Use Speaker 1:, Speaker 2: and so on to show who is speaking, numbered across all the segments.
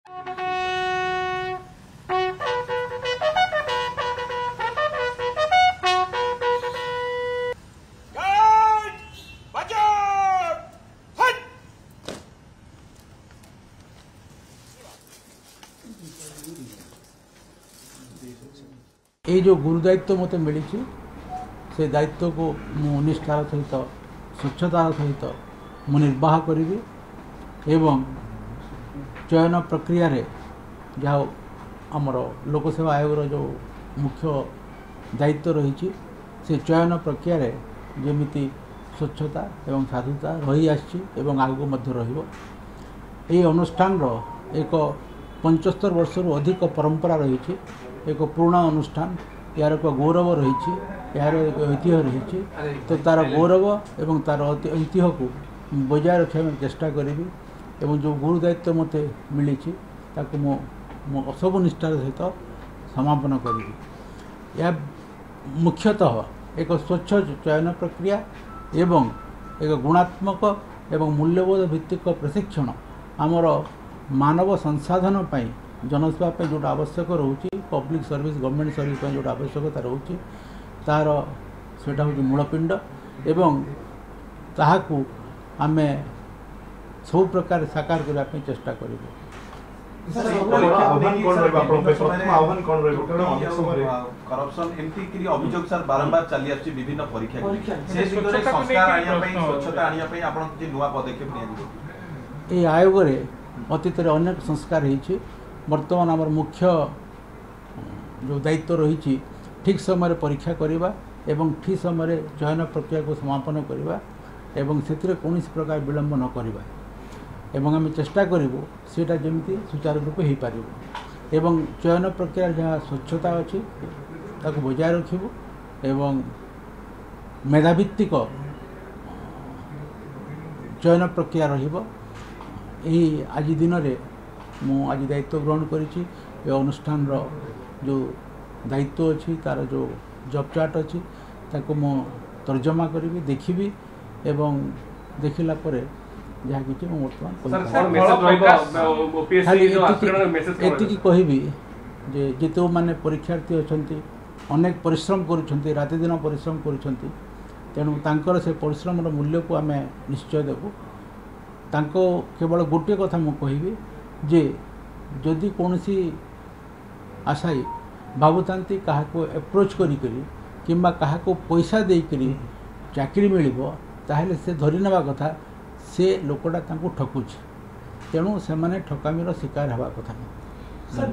Speaker 1: ये जो गुरु दायित्व मत मिली से दायित्व को मु निष्ठार सहित स्वच्छतार सहित मु निर्वाह करी एवं चयन प्रक्रिया रे जहाँ आमर लोकसेवा आयोग जो मुख्य दायित्व रही से चयन प्रक्रिया रे जेमिति स्वच्छता एवं साधुता रही आछि एवं आगु मध्य रहिबो। एही अनुष्ठान रो एक 75 वर्ष रु अधिक परंपरा रही एक पुराना अनुष्ठान यार एक गौरव रही यार एक ऐतिह्य रही तो तार गौरव एवं तार ऐतिह्य को बजाय रखा चेष्टा करी एवं जो गुरु दायित्व मत मिली ताकू मो सब निष्ठार सहित समापन करी। यह मुख्यतः एक स्वच्छ चयन प्रक्रिया एवं एक गुणात्मक एवं मूल्यबोध भित्तिक प्रशिक्षण आमर मानव संसाधन पाई जनसेवा पे जो आवश्यक रोचे पब्लिक सर्विस गवर्नमेंट सर्विस पे जो आवश्यकता रोचे तार सेटा हूँ मूलपिंड एवं ताहाकू आमे सब प्रकार साकार करने चेष्टा करूँ।
Speaker 2: करप्शन एमती कि अभियोग सर बारंबार चली आछि विभिन्न परीक्षा से सुंदर संस्कार आनिया पई स्वच्छता आनिया पई आपण जे नुवा पदक्षेप निया
Speaker 1: ए आयोग रे अतीत रे अनेक संस्कार होईछि वर्तमान आमर मुख्य जो दायित्व रही ठीक समय परीक्षा करवा एवं ठीक समय चयन प्रक्रिया को समापन करवा एवं से कौन प्रकार विलंब न करवा एवं आम चेष्टा करूँ सेटा जमी सुचारू रूप हो पार एवं चयन प्रक्रिया जहाँ स्वच्छता अच्छी ताको बजाय रखू एवं मेधाभित्तिक चयन प्रक्रिया रही आज दिन में मु आज दायित्व ग्रहण करी अनुष्ठान रो जो दायित्व अच्छी तार जो जॉब चार्ट अच्छी ताको मु तर्जमा करी देखी एवं देखला परे जहाँ कि एति कहबी जे जिते माने परीक्षार्थी अच्छा अनेक परिश्रम करुँच राति दिन परिश्रम करुँच तेणु तांकर से परिश्रम मूल्य को आम निश्चय देबू तांको केवल गोटे कथा मु कहबी जे जदि कौन सी आशायी भावुतांती क्या एप्रोच करी किंबा क्या पैसा देकरी चाकरी मिलिबो ताहले से धरी नेबा कथा से लोकटा तांको ठकुछ तेणु से माने ठकामीर शिकार हवा कथा
Speaker 3: सर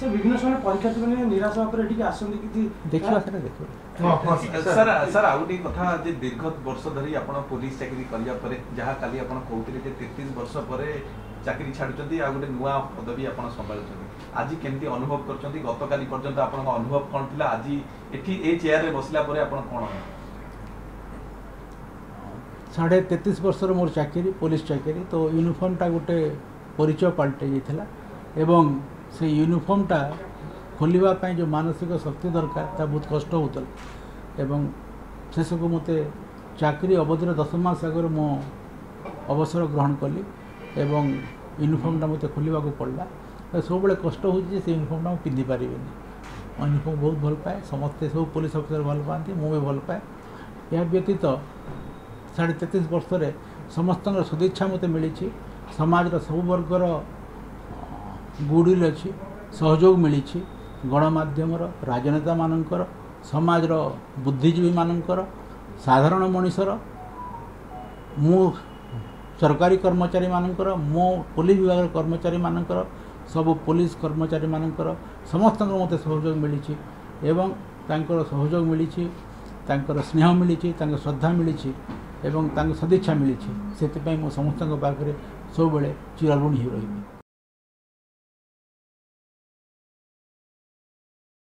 Speaker 3: विभिन्न समय परीक्षार्थी माने निराश होकर एठी आसंदी कि
Speaker 1: देखिबा सेटा देखिबा
Speaker 2: सर सर आउटी कथा जे दीर्घ वर्ष धरी आपण पुलिस चाकरी करिया परे जहा काली आपण कहउतिले जे 33 वर्ष परे चाकरी छाडुचंती आ गोटे नुआ पदवी आपण संभाळुचंती आज केमती अनुभव करचंती गतकाली पर्यंत आपण अनुभव कोन थिला आज एठी ए चेयर रे बसला परे आपण कोन
Speaker 1: 33.5 वर्ष मोर चाकरी पुलिस चाकरी तो यूनिफॉर्मटा गोटे परिचय पलटे जाइथिला एवं से यूनिफॉर्मटा खोलिबा जो मानसिक शक्ति दरकार ता बहुत कष्ट होता एवं शेष को मते चाकरी अवधि 10 मास आगे मो अवसर ग्रहण कली एवं यूनिफॉर्मटा मते खोलिबा को पड़ला सब बड़े कष्ट हो से यूनिफॉर्मटा मैं पिंधि पारि यूनिफॉर्म बहुत भल पाए समस्ते सब पुलिस अफिसर भल पाती मु भी भल पाए यह व्यतीत 33.5 वर्ष रे समस्त सदिच्छा मत मिली समाज सब वर्गर गुडविल अच्छी सहयोग मिली गणमाध्यम राजनेता मानकर समाज बुद्धिजीवी मानकर साधारण मनीषर मु सरकारी कर्मचारी मानकर मो पुलिस विभाग कर्मचारी मानकर सब पुलिस कर्मचारी मानकर समस्त मत सहयोग मिली एवं तांकर सहयोग मिली तांकर स्नेह मिली श्रद्धा मिली एवं सदिच्छा मिली से समस्त पाखे सब चिरऋणी हो रही।